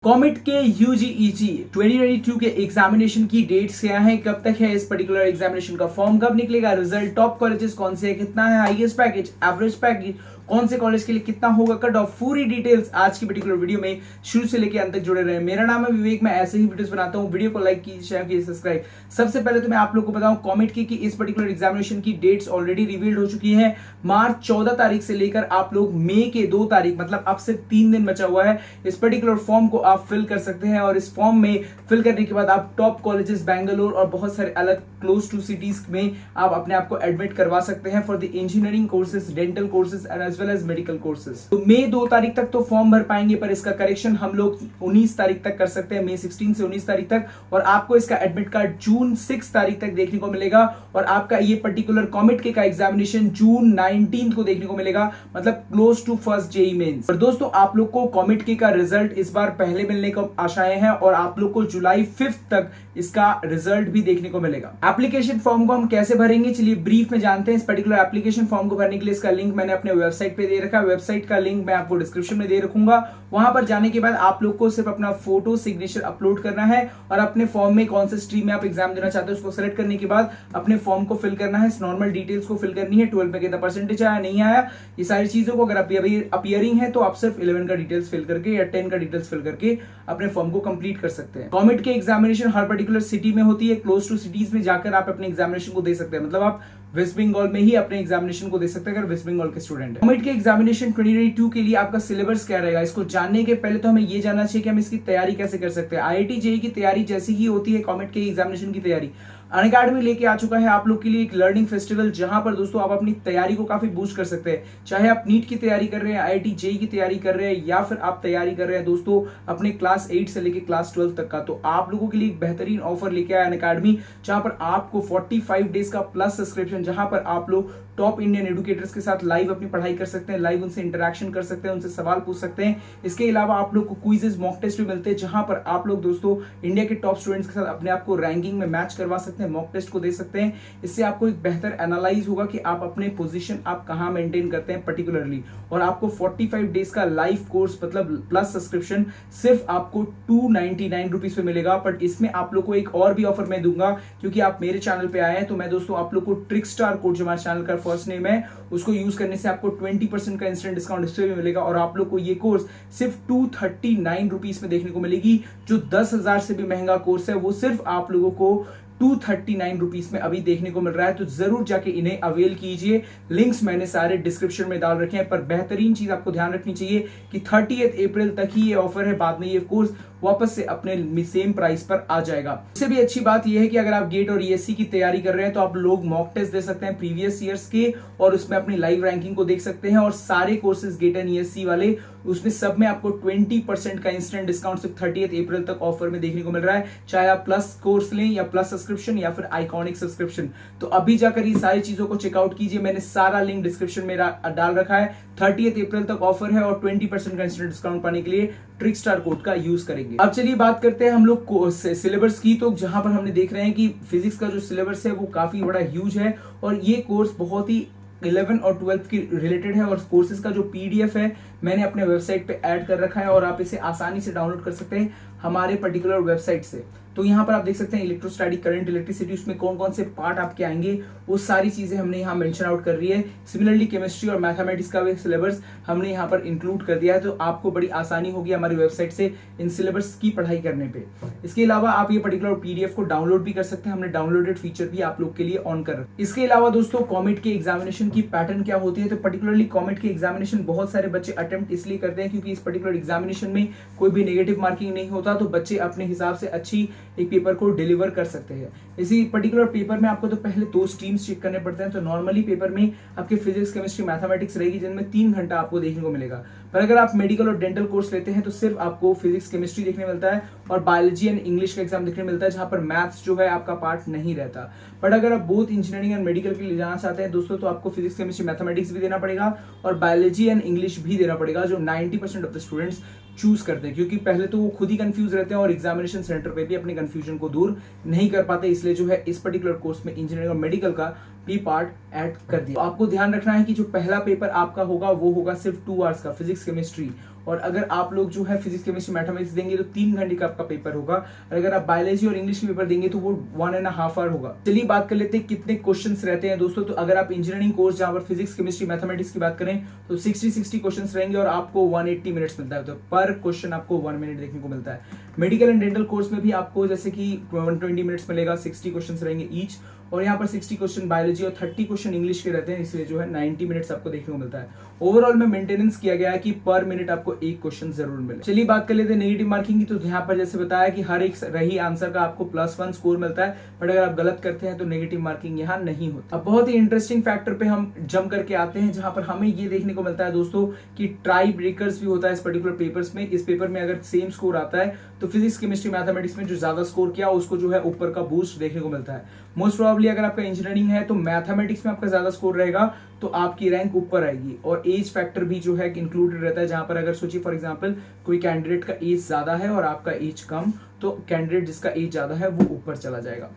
Comet के यूजीईजी 2022 के examination की डेट्स क्या हैं, कब तक है इस पर्टिकुलर एग्जामिनेशन का फॉर्म, कब निकलेगा रिजल्ट, टॉप कॉलेजेस कौन से है, कितना है हाईएस्ट पैकेज, एवरेज पैकेज, कौन से कॉलेज के लिए कितना होगा कट ऑफ, पूरी डिटेल्स आज की पर्टिकुलर वीडियो में शुरू से लेकर अंत तक जुड़े रहे। मेरा नाम है विवेक, मैं ऐसे ही वीडियोस बनाता हूं। वीडियो को लाइक कीजिए, शेयर कीजिए, सब्सक्राइब। सबसे पहले तो मैं आप लोग को बताऊं कॉमेट की कि इस पर्टिकुलर एग्जामिनेशन की डेट्स ऑलरेडी रिवील्ड हो चुकी है। मार्च 14 तारीख से लेकर आप लोग मई के 2 तारीख, मतलब अब से 3 दिन बचा हुआ है। इस पर्टिकुलर फॉर्म को आप फिल कर सकते हैं और इस फॉर्म में फिल करने के बाद आप टॉप कॉलेजेस बेंगलोर और बहुत सारे अलग क्लोज टू सिटीज में आप अपने आप को एडमिट करवा सकते हैं for the engineering courses, dental courses and as well as medical courses. तो मई 2 तारीख तक तो फॉर्म भर पाएंगे, पर इसका करेक्शन हम लोग 19 तारीख तक कर सकते हैं, मई 16 से 19 तारीख तक। और आपको इसका एडमिट कार्ड जून 6 तारीख तक देखने को मिलेगा और आपका ये पर्टिकुलर कॉमेट के का एग्जामिनेशन जून 19 को देखने को मिलेगा, मतलब close to first JEE Mains. और दोस्तों आप लोग को कॉमेट के का रिजल्ट इस बार पहले मिलने को आशाएं हैं और आप लोग को जुलाई 5 तक इसका रिजल्ट भी देखने को मिलेगा। एप्लीकेशन फॉर्म को हम कैसे भरेंगे, चलिए ब्रीफ में जानते हैं। इस पर्टिकुलर एप्लीकेशन फॉर्म को भरने के लिए इसका लिंक मैंने अपने वेबसाइट पे दे रखा है। वेबसाइट का लिंक मैं आपको डिस्क्रिप्शन में दे रखूंगा। वहां पर जाने के बाद आप लोग को सिर्फ अपना फोटो सिग्नेचर अपलोड करना है और अपने फॉर्म में कौन से स्ट्रीम में आप एग्जाम देना चाहते हो उसको सेलेक्ट करने के बाद अपने फॉर्म को फिल करना है। नॉर्मल डिटेल्स को फिल करनी है, 12 में कितना परसेंटेज आया नहीं आया, ये सारी चीजों को। अगर अपीयरिंग है तो आप सिर्फ 11 का डिटेल्स फिल करके या 10 का डिटेल्स फिल करके अपने फॉर्म को कंप्लीट कर सकते हैं। कॉमेट के एग्जामिनेशन हर पर्टिकुलर सिटी में होती है, क्लोज टू सिटीज में जाकर आप अपने एग्जामिनेशन को दे सकते हैं। मतलब आप वेस्ट बंगाल में ही अपने एग्जामिनेशन को दे सकते हैं अगर वेस्ट बंगाल के स्टूडेंट है। कॉमेट के एग्जामिनेशन 2022 के लिए आपका सिलेबस क्या रहेगा, इसको जानने के पहले तो हमें ये जानना चाहिए कि हम इसकी तैयारी कैसे कर सकते हैं। आईआईटी जेईई की तैयारी जैसी ही होती है कॉमेट के एग्जामिनेशन की तैयारी। अनअकैडमी लेके आ चुका है आप लोग के लिए एक लर्निंग फेस्टिवल, जहां पर दोस्तों आप अपनी तैयारी को काफी बूस्ट कर सकते हैं। चाहे आप नीट की तैयारी कर रहे हैं, आईआईटी जेईई की तैयारी कर रहे हैं, या फिर आप तैयारी कर रहे हैं दोस्तों अपने क्लास 8 से लेके क्लास 12 तक का, तो आप लोगों के लिए एक बेहतरीन ऑफर लेके आया अनअकैडमी, जहां पर आपको 45 डेज का प्लस सब्सक्रिप्शन, जहां पर आप लोग टॉप इंडियन एडुकेटर्स के साथ लाइव अपनी पढ़ाई कर सकते हैं, लाइव उनसे इंटरेक्शन कर सकते हैं, उनसे सवाल पूछ सकते हैं। इसके अलावा आप लोग को क्विजेस, मॉक टेस्ट भी मिलते हैं, जहां पर आप लोग दोस्तों इंडिया के टॉप स्टूडेंट्स के साथ अपने आप को रैंकिंग में मैच करवा सकते हैं, मॉक टेस्ट को दे सकते हैं। इससे आपको एक बेहतर एनालाइज होगा कि आप अपने पोजीशन आप कहां मेंटेन करते हैं पर्टिकुलरली। और आपको 45 डेज का लाइव कोर्स मतलब प्लस सब्सक्रिप्शन सिर्फ आपको 299 रुपीज पे मिलेगा। बट इसमें आप लोग को एक और भी ऑफर मैं दूंगा, क्योंकि आप मेरे चैनल पे आए हैं, तो मैं दोस्तों आप लोग को ट्रिकस्टार कोड, जो हमारे चैनल का फर्स्ट नेम है, उसको यूज करने से आपको 20% का इंस्टेंट डिस्काउंट इस पे भी मिलेगा। और आप लोग को ये कोर्स सिर्फ 239 रुपीज में देखने को मिलेगी। जो 10,000 से भी महंगा कोर्स है वो सिर्फ आप लोगों को 239 रुपीज में अभी देखने को मिल रहा है। तो जरूर जाके इन्हें अवेल कीजिए। लिंक्स मैंने सारे डिस्क्रिप्शन में डाल रखे हैं। पर बेहतरीन चीज आपको ध्यान रखनी चाहिए कि 30 अप्रैल तक ही ये ऑफर है, बाद में ये कोर्स वापस से अपने सेम प्राइस पर आ जाएगा। इससे भी अच्छी बात यह है कि अगर आप गेट और ईएससी की तैयारी कर रहे हैं तो आप लोग मॉक टेस्ट दे सकते हैं प्रीवियस ईयर्स के, और उसमें अपनी लाइव रैंकिंग को देख सकते हैं। और सारे कोर्सेज गेट एंड ईएससी वाले, उसमें सब में आपको 20% का इंस्टेंट डिस्काउंट सिर्फ 30 अप्रैल तक ऑफर में देखने को मिल रहा है। चाहे आप प्लस कोर्स लें या प्लस सब्सक्रिप्शन या फिर आइकॉनिक सब्सक्रिप्शन, तो अभी जाकर ये सारी चीजों को चेकआउट कीजिए। मैंने सारा लिंक डिस्क्रिप्शन में डाल रखा है। 30 अप्रैल तक ऑफर है और 20% का इंस्टेंट डिस्काउंट पाने के लिए ट्रिकस्टार कोड का यूज करेंगे। अब चलिए बात करते हैं हम लोग सिलेबस की। तो जहां पर हमने देख रहे हैं कि फिजिक्स का जो सिलेबस है वो काफी बड़ा ह्यूज है और ये कोर्स बहुत ही 11 और 12 की रिलेटेड है। और कोर्सेज का जो पीडीएफ है मैंने अपने वेबसाइट पे ऐड कर रखा है और आप इसे आसानी से डाउनलोड कर सकते हैं हमारे पर्टिकुलर वेबसाइट से। तो यहाँ पर आप देख सकते हैं इलेक्ट्रोस्टैटिक, करंट, इलेक्ट्रिसिटी, उसमें कौन कौन से पार्ट आपके आएंगे वो सारी चीजें हमने यहाँ मेंशन आउट कर रही है। सिमिलरली केमिस्ट्री और मैथमेटिक्स का भी सिलेबस हमने यहाँ पर इंक्लूड कर दिया है, तो आपको बड़ी आसानी होगी हमारी वेबसाइट से इन सिलेबस की पढ़ाई करने पे। इसके अलावा आप ये पर्टिकुलर पीडीएफ को डाउनलोड भी कर सकते हैं, हमने डाउनलोडेड फीचर भी आप लोग के लिए ऑन कर रखा है। इसके अलावा दोस्तों कॉमेट के एग्जामिनेशन की पैटर्न क्या होती है, तो पर्टिकुलरली कॉमेट के एग्जामिनेशन बहुत सारे बच्चे अटेम्प्ट इसलिए करते हैं क्योंकि इस पर्टिकुलर एग्जामिनेशन में कोई भी नेगेटिव मार्किंग नहीं होता, तो बच्चे अपने हिसाब से अच्छी एक पेपर को डिलीवर कर सकते हैं। इसी पर्टिकुलर पेपर में आपको तो पहले 2 स्ट्रीम्स चेक करने पड़ते हैं। तो नॉर्मली पेपर में आपके फिजिक्स, केमिस्ट्री, मैथमेटिक्स रहेगी, जिनमें 3 घंटा आपको देखने को मिलेगा। पर अगर आप मेडिकल और डेंटल कोर्स लेते हैं तो सिर्फ आपको फिजिक्स, केमिस्ट्री देखने मिलता है और बायोलॉजी एंड इंग्लिश का एग्जाम देखने मिलता है, जहां पर मैथ्स जो है आपका पार्ट नहीं रहता। बट अगर आप बोथ इंजीनियरिंग एंड मेडिकल के लिए जाना चाहते हैं दोस्तों, तो आपको फिजिक्स, केमिस्ट्री, मैथमेटिक्स भी देना पड़ेगा और बायोलॉजी एंड इंग्लिश भी देना पड़ेगा, जो 90% ऑफ द स्टूडेंट्स चूज करते हैं। क्योंकि पहले तो वो खुद ही कंफ्यूज रहते हैं और एग्जामिनेशन सेंटर पे भी अपने कंफ्यूजन को दूर नहीं कर पाते, इसलिए जो है इस पर्टिकुलर कोर्स में इंजीनियरिंग और मेडिकल का भी पार्ट ऐड कर दिया। तो आपको ध्यान रखना है कि जो पहला पेपर आपका होगा वो होगा सिर्फ 2 आवर्स का फिजिक्स केमिस्ट्री, और अगर आप लोग जो है फिजिक्स केमिस्ट्री मैथमेटिक्स देंगे तो 3 घंटे का आपका पेपर होगा, और अगर आप बायोलॉजी और इंग्लिश के पेपर देंगे तो वो 1.5 आवर होगा। चलिए बात कर लेते हैं कितने क्वेश्चन रहते हैं दोस्तों। तो अगर आप इंजीनियरिंग कोर्स जहां पर फिजिक्स केमिस्ट्री मैथमेटिक्स की बात करें तो 60 क्वेश्चन रहेंगे और आपको 180 मिनट्स मिलता है, तो पर क्वेश्चन आपको 1 मिनट देखने को मिलता है। मेडिकल एंड डेंटल कोर्स में भी आपको जैसे कि 120 मिनट्स मिलेगा, 60 क्वेश्चन रहेंगे ईच, और यहाँ पर 60 क्वेश्चन बायोलॉजी और 30 क्वेश्चन इंग्लिश के रहते हैं, इसलिए जो है 90 मिनट्स आपको देखने को मिलता है। ओवरऑल में मेंटेनेंस किया गया है कि पर मिनट आपको एक क्वेश्चन जरूर मिले। चलिए बात कर लेते हैं नेगेटिव मार्किंग की। तो यहाँ पर जैसे बताया कि हर एक रही आंसर का आपको +1 स्कोर मिलता है, बट अगर आप गलत करते हैं तो नेगेटिव मार्किंग यहाँ नहीं होती। अब बहुत ही इंटरेस्टिंग फैक्टर पे हम जंप करके आते हैं, जहां पर हमें ये देखने को मिलता है दोस्तों कि ट्राई ब्रेकर्स भी होता है इस पर्टिकुलर पेपर्स में। इस पेपर में अगर सेम स्कोर आता है तो फिजिक्स केमिस्ट्री मैथमेटिक्स में जो ज्यादा स्कोर किया उसको जो है ऊपर का बूस्ट देखने को मिलता है। मोस्ट प्रोबेबली अगर आपका इंजीनियरिंग है तो मैथमेटिक्स में आपका ज्यादा स्कोर रहेगा तो आपकी रैंक ऊपर आएगी, और एज फैक्टर भी जो है इंक्लूडेड रहता है, जहां पर अगर सोचिए फॉर एग्जांपल कोई कैंडिडेट का एज ज्यादा है और आपका एज कम, तो कैंडिडेट जिसका एज ज्यादा है वो ऊपर चला जाएगा।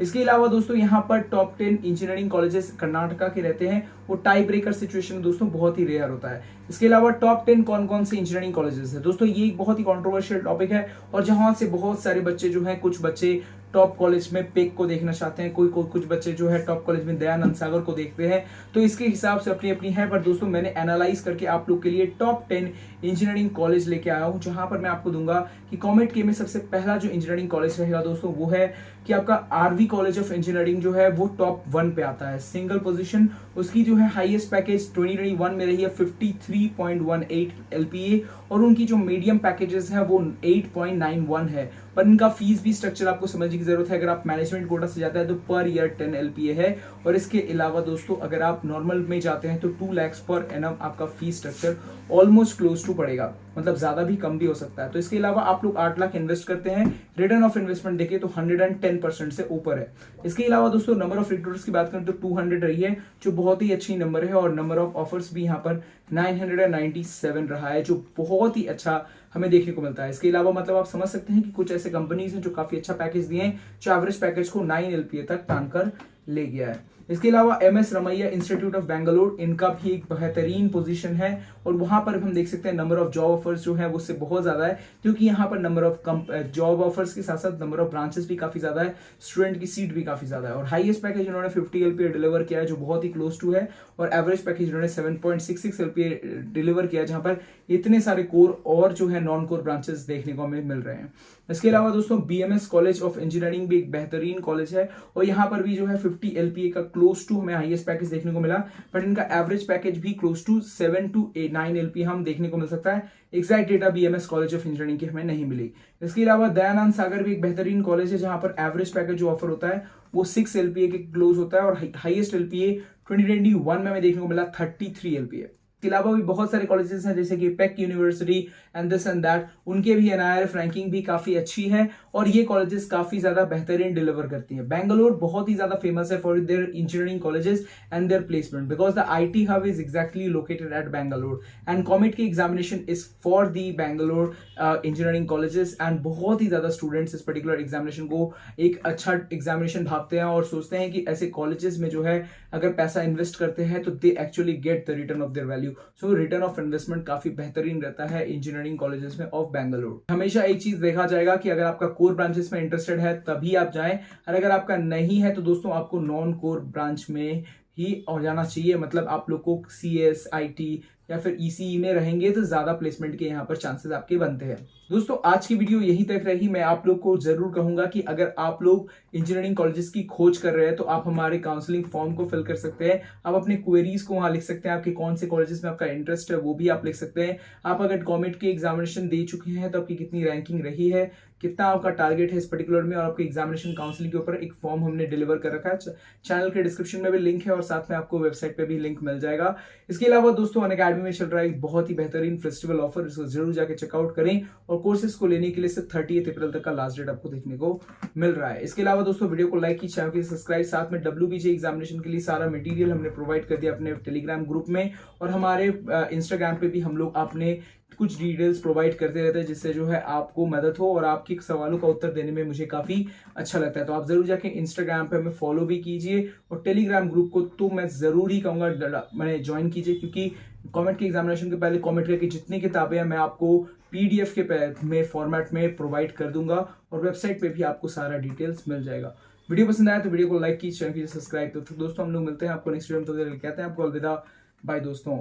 इसके अलावा दोस्तों यहाँ पर टॉप 10 इंजीनियरिंग कॉलेजेस कर्नाटका के रहते हैं, वो टाई ब्रेकर सिचुएशन दोस्तों बहुत ही रेयर होता है। इसके अलावा टॉप 10 कौन कौन से इंजीनियरिंग कॉलेजेस है दोस्तों, ये एक बहुत ही कंट्रोवर्शियल टॉपिक है, और जहां से बहुत सारे बच्चे जो हैं, कुछ बच्चे टॉप कॉलेज में पेक को देखना चाहते हैं, कुछ बच्चे जो है टॉप कॉलेज में दयानंद सागर को देखते हैं, तो इसके हिसाब से अपनी अपनी है। पर दोस्तों मैंने एनालाइज करके आप लोग के लिए टॉप 10 इंजीनियरिंग कॉलेज लेके आया हूं, जहां पर मैं आपको दूंगा कि कॉमेट के में सबसे पहला जो इंजीनियरिंग कॉलेज रहेगा दोस्तों वो है कि आपका आरवी कॉलेज ऑफ इंजीनियरिंग जो है वो टॉप 1 पे आता है, सिंगल पोजीशन। उसकी जो है हाईएस्ट पैकेज 2021 में रही है 53.18 LPA, और उनकी जो मीडियम पैकेजेस है वो 8.91 है। पर इनका फीस भी स्ट्रक्चर आपको समझने की जरूरत है। अगर आप मैनेजमेंट कोटा से जाते हैं तो पर ईयर 10 LPA है, और इसके अलावा दोस्तों अगर आप नॉर्मल में जाते हैं तो 2 लाख पर एनम आपका fees structure almost close to पड़ेगा, मतलब ज्यादा भी कम भी हो सकता है। तो इसके अलावा आप लोग 8 लाख इन्वेस्ट करते हैं, रिटर्न ऑफ इन्वेस्टमेंट देखें तो 110% से ऊपर है। इसके अलावा दोस्तों नंबर ऑफ रिक्रूटर्स की बात करें तो 200 रही है, जो बहुत ही अच्छी नंबर है, और नंबर ऑफ ऑफर्स भी यहाँ पर 997 रहा है, जो बहुत ही अच्छा हमें देखने को मिलता है। इसके अलावा मतलब आप समझ सकते हैं कि कुछ ऐसे कंपनीज हैं जो काफी अच्छा पैकेज दिए हैं, जो एवरेज पैकेज को 9 LPA तक तान कर ले गया है। इसके अलावा MS Ramaiah institute of Bangalore, इनका भी एक बेहतरीन पोजीशन है, और वहां पर हम देख सकते हैं नंबर ऑफ जॉब ऑफर्स जो है वो उससे बहुत ज्यादा है, क्योंकि यहाँ पर नंबर ऑफ जॉब ऑफर्स के साथ साथ नंबर ऑफ ब्रांचेस भी काफी ज्यादा है, स्टूडेंट की सीट भी काफी ज्यादा है, और हाईएस्ट पैकेज उन्होंने 50 LPA डिलीवर किया है, जो बहुत ही क्लोज टू है, और एवरेज पैकेज उन्होंने 7.66 LPA डिलीवर किया, जहां पर इतने सारे कोर और जो है नॉन कोर ब्रांचेस देखने को हमें मिल रहे हैं। इसके अलावा दोस्तों BMS कॉलेज ऑफ इंजीनियरिंग भी एक बेहतरीन कॉलेज है, और यहाँ पर भी जो है 50 LPA का क्लोज टू हमें हाईएस्ट पैकेज देखने को मिला, बट इनका एवरेज पैकेज भी क्लोज टू 7 to 9 LPA हम देखने को मिल सकता है। Exact data BMS college of engineering की हमें नहीं मिली। इसके अलावा दयानंद सागर भी एक बेहतरीन कॉलेज है, जहां पर एवरेज पैकेज जो ऑफर होता है वो 6 LPA के क्लोज होता है, और हाईएस्ट LPA 2021 में हमें देखने को मिला 33 LPA। इसके अलावा भी बहुत सारे कॉलेजेस हैं जैसे कि pack university and this and that, उनके भी NIRF रैंकिंग भी काफी अच्छी है, और ये कॉलेजेस काफी ज्यादा बेहतरीन डिलीवर करती हैं। बेंगलोर बहुत ही ज्यादा फेमस है for their engineering colleges and their placement, because the IT hub is exactly located at Bangalore, and COMEDK examination is for the Bangalore engineering colleges, and बहुत ही ज्यादा स्टूडेंट्स इस पर्टिकुलर एग्जामिनेशन को एक अच्छा एग्जामिनेशन भापते हैं, और सोचते हैं कि ऐसे कॉलेजेस में जो है अगर पैसा इन्वेस्ट करते हैं तो they actually get the return of their value. So return of investment काफी बेहतरीन रहता है इंजीनियरिंग कॉलेजेस में ऑफ बेंगलोर। हमेशा एक चीज देखा जाएगा कि अगर आपका कोर ब्रांचेस में इंटरेस्टेड है तभी आप जाएं, और अगर आपका नहीं है तो दोस्तों आपको नॉन कोर ब्रांच में ही और जाना चाहिए। मतलब आप लोग को CS, IT या फिर ECE में रहेंगे तो ज्यादा प्लेसमेंट के यहाँ पर चांसेस आपके बनते हैं। दोस्तों आज की वीडियो यहीं तक रही। मैं आप लोग को जरूर कहूंगा कि अगर आप लोग इंजीनियरिंग कॉलेजेस की खोज कर रहे हैं तो आप हमारे काउंसलिंग फॉर्म को फिल कर सकते हैं। आप अपने क्वेरीज को वहां लिख सकते हैं, आपके कौन से कॉलेजेस में आपका इंटरेस्ट है वो भी आप लिख सकते हैं। आप अगर गवर्नमेंट की एग्जामिनेशन दे चुके हैं तो आपकी कितनी रैंकिंग रही है, कितना आपका टारगेट है इस पर्टिकुलर में, और आपके एग्जामिनेशन काउंसलिंग के ऊपर एक फॉर्म हमने डिलीवर कर रखा है। चैनल के डिस्क्रिप्शन में भी लिंक है, और साथ में आपको वेबसाइट पे भी लिंक मिल जाएगा। इसके अलावा दोस्तों अनअकैडमी में चल रहा है एक बहुत ही बेहतरीन फेस्टिवल ऑफर, इसको जरूर जाके चेकआउट करें, और कोर्सेज को लेने के लिए सिर्फ 30 अप्रैल तक का लास्ट डेट आपको देखने को मिल रहा है। इसके अलावा दोस्तों वीडियो को लाइक की, चैनल को सब्सक्राइब, साथ में WBJ एग्जामिनेशन के लिए सारा मटेरियल हमने प्रोवाइड कर दिया अपने टेलीग्राम ग्रुप में, और हमारे इंस्टाग्राम पे भी हम लोग अपने कुछ डिटेल्स प्रोवाइड करते रहते हैं, जिससे जो है आपको मदद हो और आपके सवालों का उत्तर देने में मुझे काफी अच्छा लगता है। तो आप जरूर जाके इंस्टाग्राम पे हमें फॉलो भी कीजिए, और टेलीग्राम ग्रुप को तो मैं जरूर ही कहूंगा मैंने ज्वाइन कीजिए, क्योंकि कॉमेट के एग्जामिनेशन के पहले कॉमेट की जितनी किताबें हैं मैं आपको PDF में फॉर्मेट में प्रोवाइड कर दूंगा और वेबसाइट पे भी आपको सारा डिटेल्स मिल जाएगा। वीडियो पसंद आया तो वीडियो को लाइक कीजिए, चैनल कीजिए सब्सक्राइब। तो दोस्तों हम लोग मिलते हैं आपको नेक्स्ट वीडियो में, तो कहते हैं आपको अलविदा, बाय दोस्तों।